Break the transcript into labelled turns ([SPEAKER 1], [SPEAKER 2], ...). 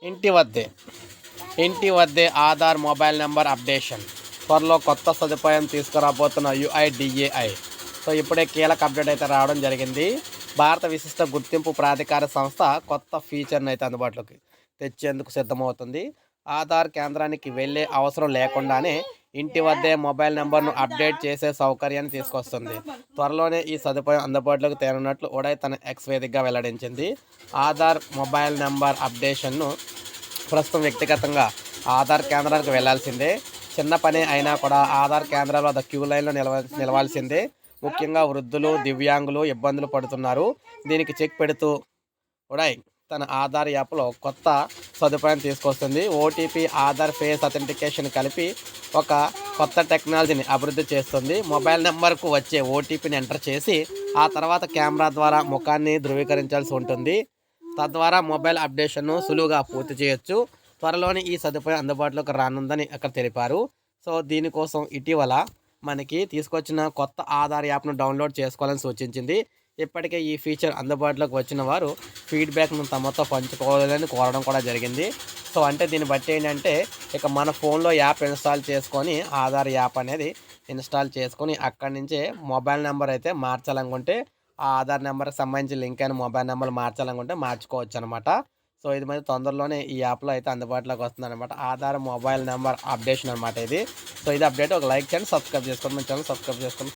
[SPEAKER 1] ఇంటి వద్దే Aadhaar mobile number updation. త్వరలో కొత్త సదుపాయం తీసుకురాబోతున్న యుఐడిఏఐ. సో ఇప్పుడే కీలక అప్డేట్ అయితే రావడం జరిగింది. భారత విశిష్ట గుర్తింపు ప్రాధికార సంస్థ కొత్త ఫీచర్ని అయితే అందుబాటులోకి తెచ్చేందుకు సిద్ధమవుతుంది. ఆధార్ కేంద్రానికి వెళ్ళే అవసరం లేకుండానే ఇంటి వద్దే మొబైల్ నెంబర్ను అప్డేట్ చేసే సౌకర్యాన్ని తీసుకొస్తుంది. త్వరలోనే ఈ సదుపాయం అందుబాటులోకి తేనున్నట్లు ఉడాయ్ తన ఎక్స్ వేదికగా వెల్లడించింది. ఆధార్ మొబైల్ నెంబర్ అప్డేషన్ను ప్రస్తుతం వ్యక్తిగతంగా ఆధార్ కేంద్రానికి వెళ్లాల్సిందే. చిన్న పని అయినా కూడా ఆధార్ కేంద్రాల వద్ద క్యూ లైన్లో నిలవాల్సిందే. ముఖ్యంగా వృద్ధులు, దివ్యాంగులు ఇబ్బందులు పడుతున్నారు. దీనికి చెక్ పెడుతూ ఉడాయ్ తన ఆధార్ యాప్లో కొత్త సదుపాయం తీసుకొస్తుంది. ఓటీపీ, ఆధార్ ఫేస్ అథెంటికేషన్ కలిపి ఒక కొత్త టెక్నాలజీని అభివృద్ధి చేస్తుంది. మొబైల్ నెంబర్కు వచ్చే ఓటీపీని ఎంటర్ చేసి ఆ తర్వాత కెమెరా ద్వారా ముఖాన్ని ధృవీకరించాల్సి ఉంటుంది. తద్వారా మొబైల్ అప్డేషన్ను సులువుగా పూర్తి చేయొచ్చు. త్వరలోనే ఈ సదుపాయం అందుబాటులోకి రానుందని అక్కడ తెలిపారు. సో దీనికోసం ఇటీవల మనకి తీసుకొచ్చిన కొత్త ఆధార్ యాప్ను డౌన్లోడ్ చేసుకోవాలని సూచించింది. ఇప్పటికే ఈ ఫీచర్ అందుబాటులోకి వచ్చిన వారు ఫీడ్బ్యాక్ను తమతో పంచుకోవాలని కోరడం కూడా జరిగింది. సో అంటే దీన్ని బట్టి ఏంటంటే ఇక మన ఫోన్లో యాప్ ఇన్స్టాల్ చేసుకొని ఆధార్ యాప్ అనేది ఇన్స్టాల్ చేసుకొని అక్కడి నుంచే మొబైల్ నెంబర్ అయితే మార్చాలనుకుంటే ఆ ఆధార్ నెంబర్కి సంబంధించి లింక్ అయిన మొబైల్ నెంబర్ మార్చాలనుకుంటే మార్చుకోవచ్చు అనమాట. సో ఇది మరి తొందరలోనే ఈ యాప్లో అయితే అందుబాటులోకి వస్తుంది అనమాట. ఆధార్ మొబైల్ నెంబర్ అప్డేషన్ అనమాట ఇది. సో ఇది అప్డేట్. ఒక లైక్ చేయండి, సబ్స్క్రైబ్ చేసుకోండి, మన ఛానల్ సబ్స్క్రైబ్ చేసుకోండి.